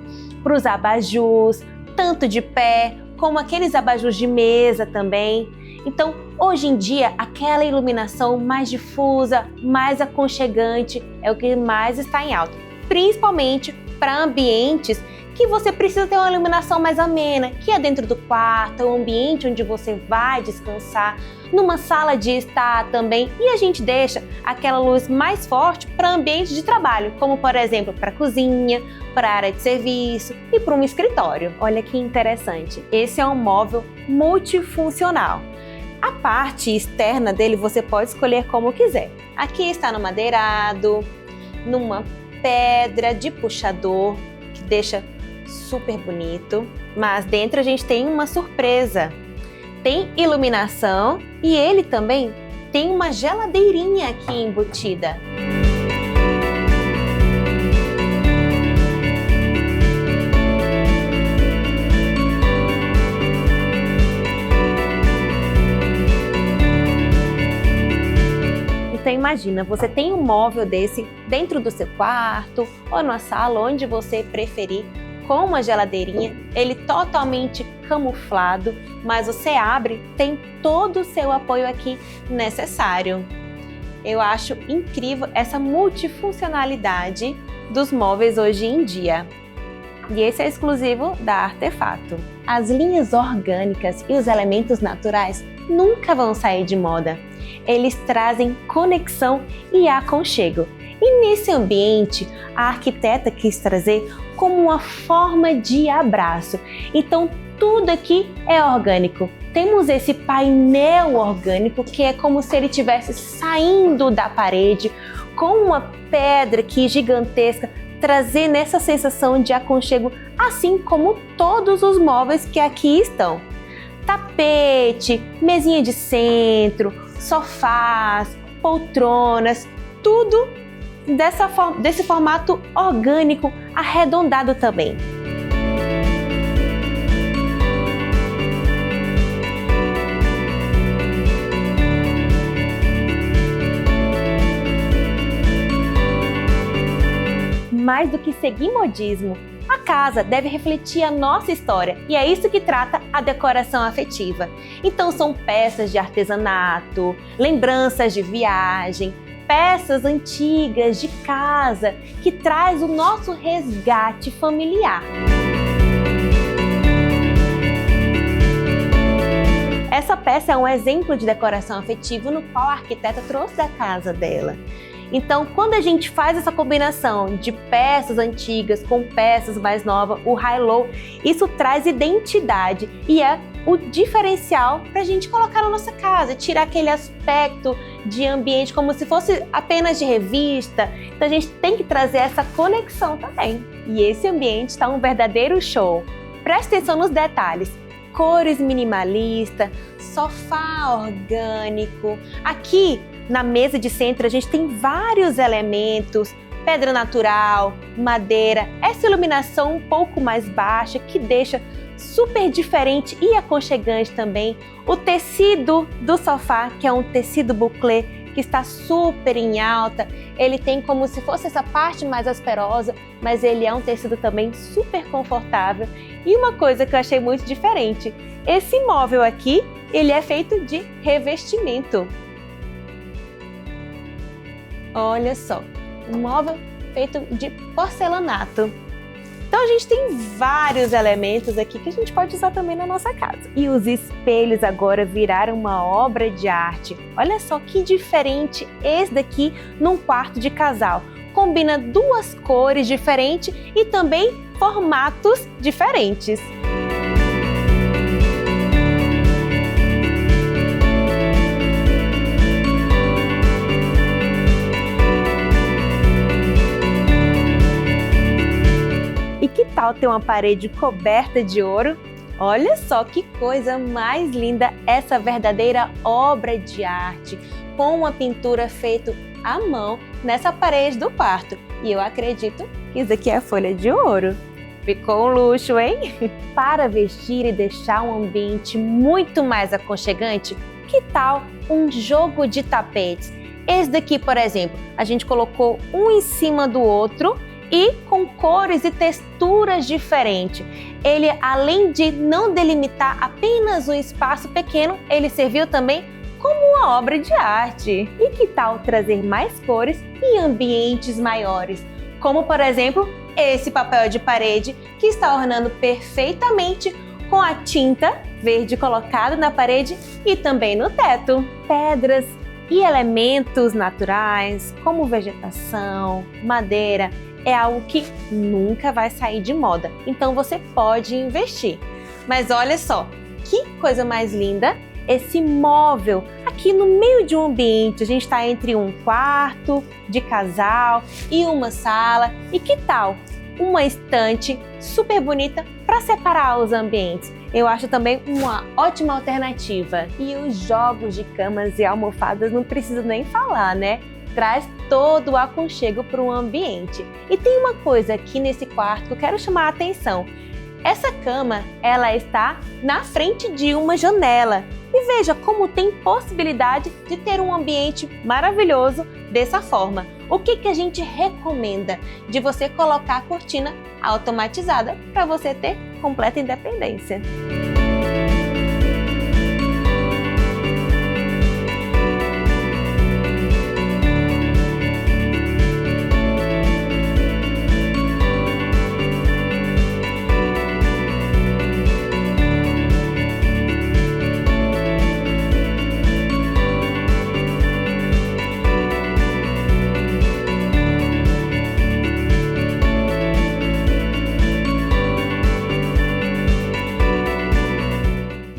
para os abajus, tanto de pé como aqueles abajus de mesa também. Então, hoje em dia, aquela iluminação mais difusa, mais aconchegante é o que mais está em alta, principalmente para ambientes que você precisa ter uma iluminação mais amena, que é dentro do quarto, o ambiente onde você vai descansar, numa sala de estar também, e a gente deixa aquela luz mais forte para ambiente de trabalho, como por exemplo para a cozinha, para a área de serviço e para um escritório. Olha que interessante, esse é um móvel multifuncional. A parte externa dele você pode escolher como quiser. Aqui está no madeirado, numa pedra de puxador, que deixa super bonito, mas dentro a gente tem uma surpresa. Tem iluminação e ele também tem uma geladeirinha aqui embutida. Então imagina, você tem um móvel desse dentro do seu quarto ou na sala, onde você preferir, com uma geladeirinha, ele totalmente camuflado, mas você abre, tem todo o seu apoio aqui necessário. Eu acho incrível essa multifuncionalidade dos móveis hoje em dia. E esse é exclusivo da Artefato. As linhas orgânicas e os elementos naturais nunca vão sair de moda. Eles trazem conexão e aconchego. E nesse ambiente, a arquiteta quis trazer como uma forma de abraço. Então, tudo aqui é orgânico. Temos esse painel orgânico que é como se ele estivesse saindo da parede, com uma pedra aqui gigantesca, trazendo essa sensação de aconchego, assim como todos os móveis que aqui estão. Tapete, mesinha de centro, sofás, poltronas, tudo desse formato orgânico arredondado também. Mais do que seguir modismo, a casa deve refletir a nossa história e é isso que trata a decoração afetiva. Então são peças de artesanato, lembranças de viagem, peças antigas de casa que traz o nosso resgate familiar. Essa peça é um exemplo de decoração afetiva no qual a arquiteta trouxe da casa dela. Então, quando a gente faz essa combinação de peças antigas com peças mais novas, o high-low, isso traz identidade e é o diferencial para a gente colocar na nossa casa, tirar aquele aspecto de ambiente como se fosse apenas de revista. Então, a gente tem que trazer essa conexão também. E esse ambiente está um verdadeiro show. Preste atenção nos detalhes. Cores minimalistas, sofá orgânico. Aqui, na mesa de centro, a gente tem vários elementos, pedra natural, madeira, essa iluminação um pouco mais baixa que deixa super diferente e aconchegante também. O tecido do sofá, que é um tecido bouclé, que está super em alta, ele tem como se fosse essa parte mais asperosa, mas ele é um tecido também super confortável. E uma coisa que eu achei muito diferente, esse móvel aqui, ele é feito de revestimento. Olha só, um móvel feito de porcelanato. Então a gente tem vários elementos aqui que a gente pode usar também na nossa casa. E os espelhos agora viraram uma obra de arte. Olha só que diferente esse daqui num quarto de casal. Combina duas cores diferentes e também formatos diferentes. E que tal ter uma parede coberta de ouro? Olha só que coisa mais linda, essa verdadeira obra de arte, com uma pintura feita à mão nessa parede do quarto. E eu acredito que isso aqui é folha de ouro. Ficou um luxo, hein? Para vestir e deixar um ambiente muito mais aconchegante, que tal um jogo de tapetes? Esse daqui, por exemplo, a gente colocou um em cima do outro e com cores e texturas diferentes. Ele, além de não delimitar apenas um espaço pequeno, ele serviu também como uma obra de arte. E que tal trazer mais cores e ambientes maiores? Como, por exemplo, esse papel de parede que está ornando perfeitamente com a tinta verde colocada na parede e também no teto. Pedras e elementos naturais, como vegetação, madeira, é algo que nunca vai sair de moda, então você pode investir. Mas olha só, que coisa mais linda esse móvel aqui no meio de um ambiente. A gente está entre um quarto de casal e uma sala. E que tal uma estante super bonita para separar os ambientes? Eu acho também uma ótima alternativa. E os jogos de camas e almofadas não preciso nem falar, né? Traz todo o aconchego para o ambiente. E tem uma coisa aqui nesse quarto que eu quero chamar a atenção. Essa cama, ela está na frente de uma janela. e veja como tem possibilidade de ter um ambiente maravilhoso dessa forma. O que a gente recomenda? De você colocar a cortina automatizada para você ter completa independência.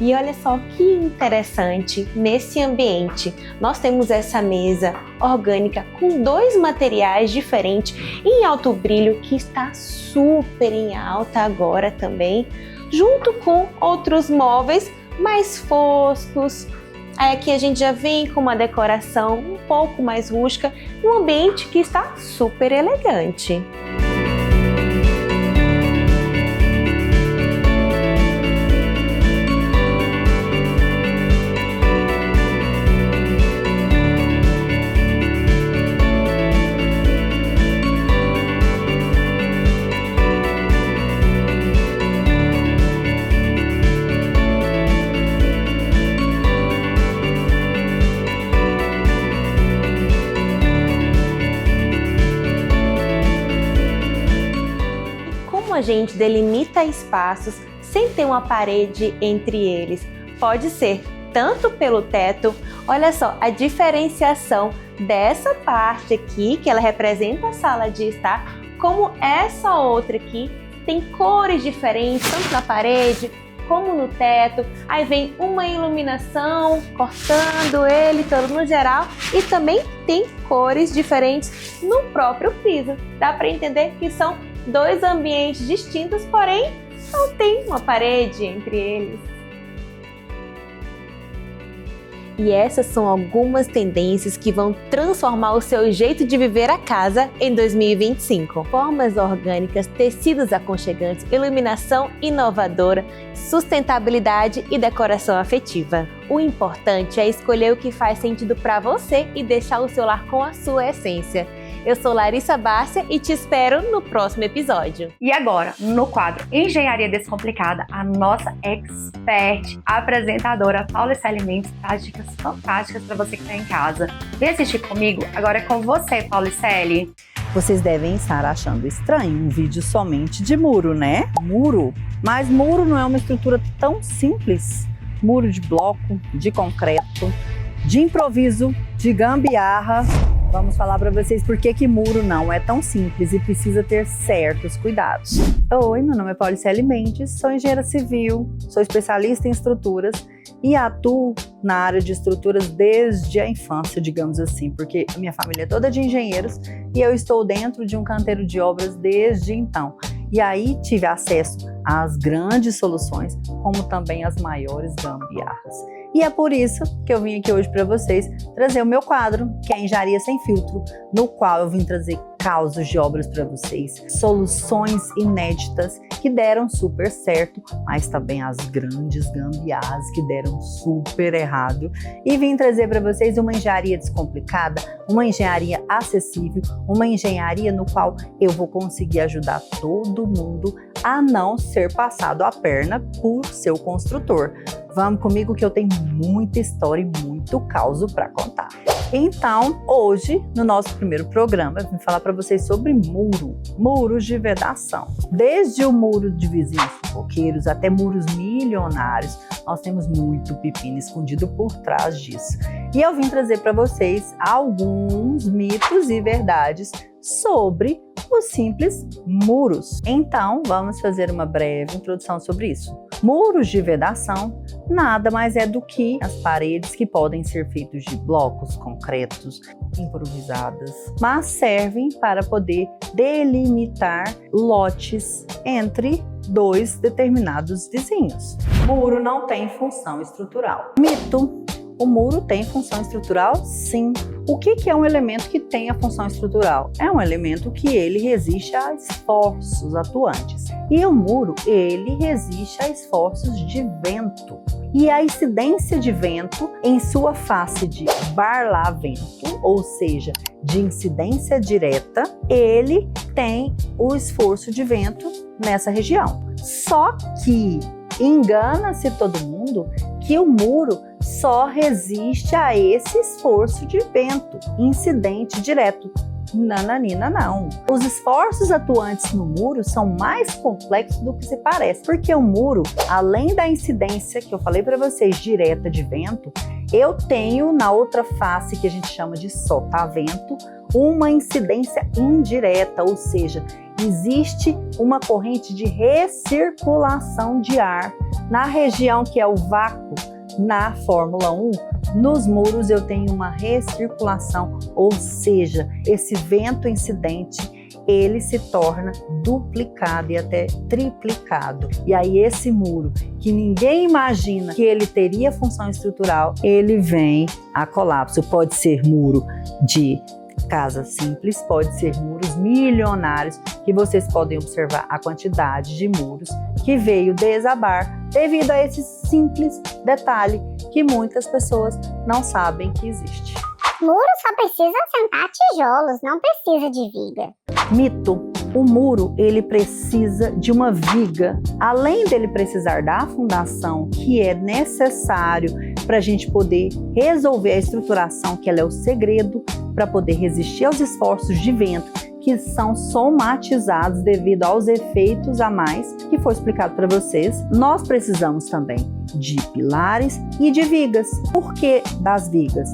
E olha só que interessante, nesse ambiente nós temos essa mesa orgânica com 2 materiais diferentes em alto brilho que está super em alta agora também, junto com outros móveis mais foscos. Aqui a gente já vem com uma decoração um pouco mais rústica, um ambiente que está super elegante. A gente delimita espaços sem ter uma parede entre eles. Pode ser tanto pelo teto, olha só a diferenciação dessa parte aqui, que ela representa a sala de estar, como essa outra aqui, tem cores diferentes, tanto na parede como no teto. Aí vem uma iluminação cortando ele todo no geral e também tem cores diferentes no próprio piso. Dá para entender que são 2 ambientes distintos, porém não tem uma parede entre eles. E essas são algumas tendências que vão transformar o seu jeito de viver a casa em 2025. Formas orgânicas, tecidos aconchegantes, iluminação inovadora, sustentabilidade e decoração afetiva. O importante é escolher o que faz sentido para você e deixar o seu lar com a sua essência. Eu sou Larissa Bárcia e te espero no próximo episódio. E agora, no quadro Engenharia Descomplicada, a nossa expert, a apresentadora Paulicélia Mendes, traz dicas fantásticas para você que está em casa. Vem assistir comigo? Agora é com você, Paulicélia. Vocês devem estar achando estranho um vídeo somente de muro, né? Muro. Mas muro não é uma estrutura tão simples. Muro de bloco, de concreto, de improviso, de gambiarra. Vamos falar para vocês por que muro não é tão simples e precisa ter certos cuidados. Oi, meu nome é Paulicélia Mendes, sou engenheira civil, sou especialista em estruturas e atuo na área de estruturas desde a infância, digamos assim, porque a minha família é toda de engenheiros e eu estou dentro de um canteiro de obras desde então. E aí tive acesso às grandes soluções, como também às maiores gambiarras. E é por isso que eu vim aqui hoje para vocês trazer o meu quadro, que é Engenharia Sem Filtro, no qual eu vim trazer causas de obras para vocês, soluções inéditas que deram super certo, mas também as grandes gambiarras que deram super errado. E vim trazer para vocês uma engenharia descomplicada, uma engenharia acessível, uma engenharia no qual eu vou conseguir ajudar todo mundo a não ser passado a perna por seu construtor. Vamos comigo que eu tenho muita história e muito causo para contar. Então, hoje, no nosso primeiro programa, eu vim falar para vocês sobre muros de vedação. Desde o muro de vizinhos fofoqueiros até muros milionários, nós temos muito pepino escondido por trás disso. E eu vim trazer para vocês alguns mitos e verdades sobre os simples muros. Então, vamos fazer uma breve introdução sobre isso. Muros de vedação nada mais é do que as paredes que podem ser feitas de blocos concretos, improvisadas, mas servem para poder delimitar lotes entre 2 determinados vizinhos. Muro não tem função estrutural. Mito. O muro tem função estrutural? Sim. O que é um elemento que tem a função estrutural? É um elemento que ele resiste a esforços atuantes. E o muro, ele resiste a esforços de vento. E a incidência de vento em sua face de barlavento, ou seja, de incidência direta, ele tem o esforço de vento nessa região. Só que engana-se todo mundo que o muro só resiste a esse esforço de vento incidente direto. Nananina, não. Os esforços atuantes no muro são mais complexos do que se parece, porque o muro, além da incidência que eu falei para vocês direta de vento, eu tenho na outra face, que a gente chama de sotavento, uma incidência indireta, ou seja, existe uma corrente de recirculação de ar na região que é o vácuo. Na Fórmula 1, nos muros eu tenho uma recirculação, ou seja, esse vento incidente, ele se torna duplicado e até triplicado. E aí esse muro, que ninguém imagina que ele teria função estrutural, ele vem a colapso. Pode ser muro de casa simples, pode ser muros milionários, que vocês podem observar a quantidade de muros que veio desabar devido a esse simples detalhe que muitas pessoas não sabem que existe. Muro só precisa assentar tijolos, não precisa de viga. Mito. O muro, ele precisa de uma viga. Além dele precisar da fundação, que é necessário para a gente poder resolver a estruturação, que ela é o segredo para poder resistir aos esforços de vento, que são somatizados devido aos efeitos a mais que foi explicado para vocês. Nós precisamos também de pilares e de vigas. Por que das vigas?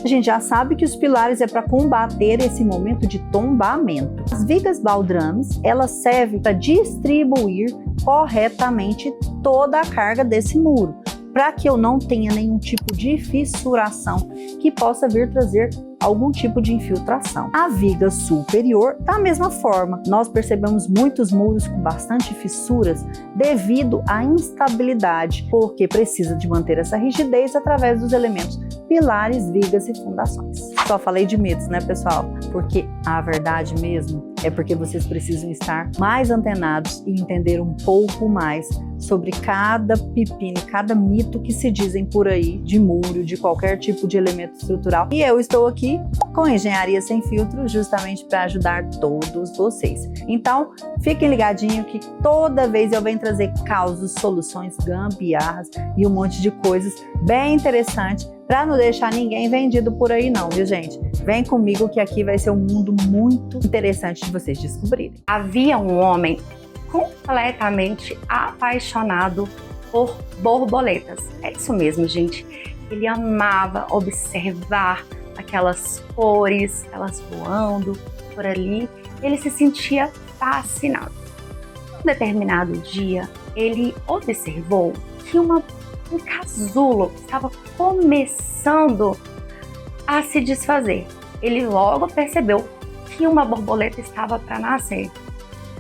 A gente já sabe que os pilares é para combater esse momento de tombamento. As vigas baldrames, elas servem para distribuir corretamente toda a carga desse muro, para que eu não tenha nenhum tipo de fissuração que possa vir trazer algum tipo de infiltração. A viga superior, da mesma forma, nós percebemos muitos muros com bastante fissuras devido à instabilidade, porque precisa de manter essa rigidez através dos elementos pilares, vigas e fundações. Só falei de mitos, né, pessoal? Porque a verdade mesmo é porque vocês precisam estar mais antenados e entender um pouco mais sobre cada pepino, cada mito que se dizem por aí de muro, de qualquer tipo de elemento estrutural. E eu estou aqui com Engenharia Sem Filtro justamente para ajudar todos vocês. Então, fiquem ligadinhos que toda vez eu venho trazer causos, soluções, gambiarras e um monte de coisas bem interessantes para não deixar ninguém vendido por aí não, viu, gente? Vem comigo que aqui vai ser um mundo muito interessante de vocês descobrirem. Havia um homem completamente apaixonado por borboletas. É isso mesmo, gente. Ele amava observar aquelas cores, elas voando por ali. Ele se sentia fascinado. Um determinado dia, ele observou que um casulo estava começando a se desfazer. Ele logo percebeu que uma borboleta estava para nascer.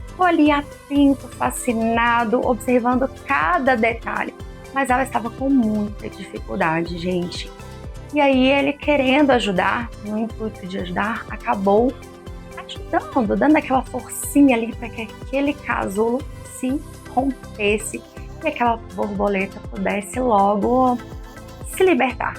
Ficou ali atento, fascinado, observando cada detalhe, mas ela estava com muita dificuldade, gente. E aí ele, querendo ajudar, no intuito de ajudar, acabou ajudando, dando aquela forcinha ali para que aquele casulo se rompesse e aquela borboleta pudesse logo se libertar.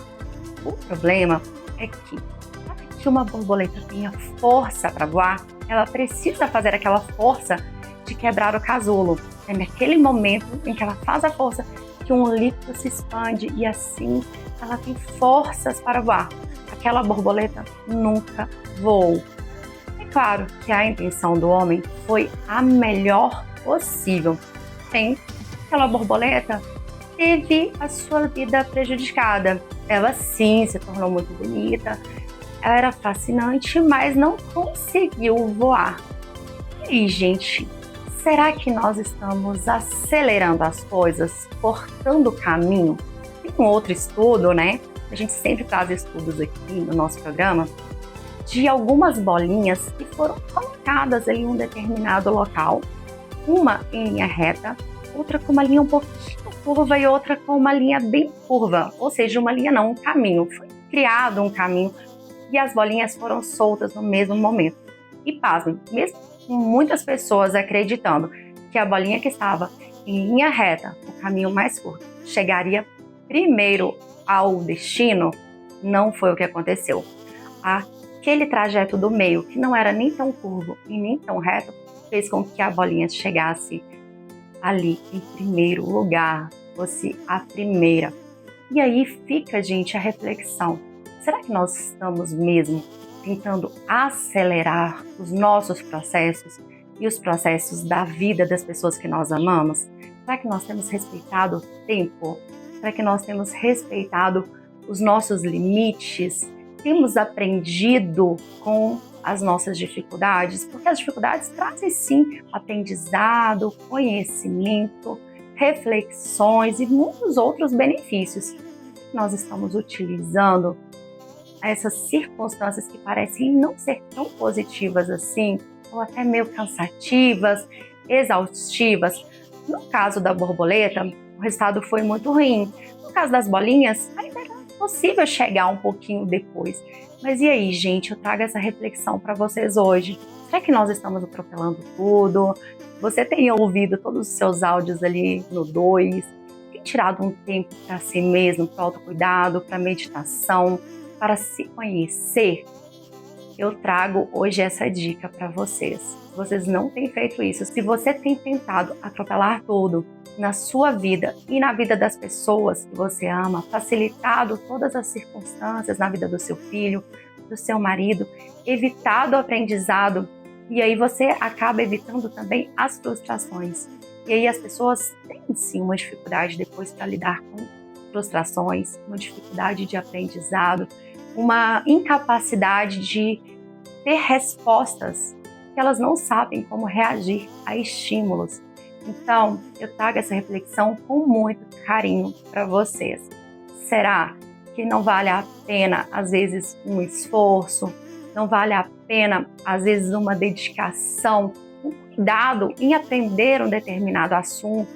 O problema é que, para que uma borboleta tenha força para voar, ela precisa fazer aquela força de quebrar o casulo. É naquele momento em que ela faz a força que um líquido se expande e assim ela tem forças para voar. Aquela borboleta nunca voou. É claro que a intenção do homem foi a melhor possível. Porém, aquela borboleta teve a sua vida prejudicada. Ela sim se tornou muito bonita, ela era fascinante, mas não conseguiu voar. E aí, gente, será que nós estamos acelerando as coisas, cortando o caminho? Tem um outro estudo, né? A gente sempre traz estudos aqui no nosso programa, de algumas bolinhas que foram colocadas em um determinado local, uma em linha reta, outra com uma linha um pouquinho curva e outra com uma linha bem curva, ou seja, uma linha não, um caminho. Foi criado um caminho e as bolinhas foram soltas no mesmo momento. E pasmem, mesmo com muitas pessoas acreditando que a bolinha que estava em linha reta, o caminho mais curto, chegaria primeiro ao destino, não foi o que aconteceu. Aquele trajeto do meio, que não era nem tão curvo e nem tão reto, fez com que a bolinha chegasse ali em primeiro lugar, fosse a primeira. E aí fica, gente, a reflexão. Será que nós estamos mesmo tentando acelerar os nossos processos e os processos da vida das pessoas que nós amamos? Será que nós temos respeitado o tempo? Será que nós temos respeitado os nossos limites? Temos aprendido com as nossas dificuldades? Porque as dificuldades trazem sim aprendizado, conhecimento, reflexões e muitos outros benefícios. Nós estamos utilizando essas circunstâncias que parecem não ser tão positivas assim, ou até meio cansativas, exaustivas. No caso da borboleta, o resultado foi muito ruim. No caso das bolinhas, ainda era possível chegar um pouquinho depois. Mas e aí, gente, eu trago essa reflexão para vocês hoje. Será que nós estamos atropelando tudo? Você tem ouvido todos os seus áudios ali no 2? Tem tirado um tempo para si mesmo, para autocuidado, para meditação, para se conhecer? Eu trago hoje essa dica para vocês. Se vocês não têm feito isso, se você tem tentado atropelar tudo na sua vida e na vida das pessoas que você ama, facilitado todas as circunstâncias na vida do seu filho, do seu marido, evitado o aprendizado, e aí você acaba evitando também as frustrações. E aí as pessoas têm sim uma dificuldade depois para lidar com frustrações, uma dificuldade de aprendizado, uma incapacidade de ter respostas, que elas não sabem como reagir a estímulos. Então, eu trago essa reflexão com muito carinho para vocês. Será que não vale a pena, às vezes, um esforço? Não vale a pena, às vezes, uma dedicação, um cuidado em aprender um determinado assunto?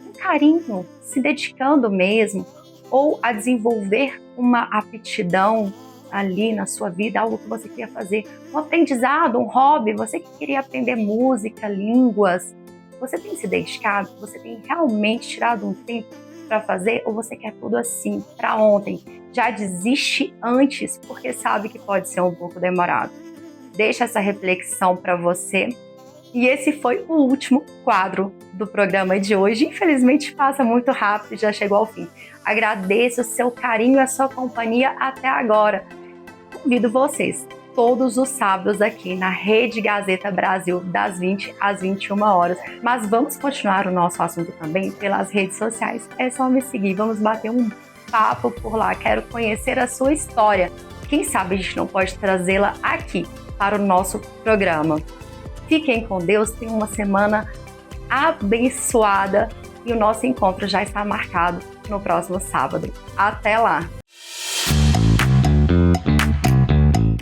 Um carinho, se dedicando mesmo, ou a desenvolver uma aptidão ali na sua vida, algo que você queria fazer, um aprendizado, um hobby, você que queria aprender música, línguas. Você tem se dedicado? Você tem realmente tirado um tempo para fazer? Ou você quer tudo assim, para ontem? Já desiste antes, porque sabe que pode ser um pouco demorado. Deixa essa reflexão para você. E esse foi o último quadro do programa de hoje. Infelizmente passa muito rápido, já chegou ao fim. Agradeço o seu carinho e a sua companhia até agora. Convido vocês todos os sábados aqui na Rede Gazeta Brasil, das 20 às 21 horas. Mas vamos continuar o nosso assunto também pelas redes sociais. É só me seguir, vamos bater um papo por lá. Quero conhecer a sua história. Quem sabe a gente não pode trazê-la aqui para o nosso programa. Fiquem com Deus, tenham uma semana abençoada e o nosso encontro já está marcado no próximo sábado. Até lá!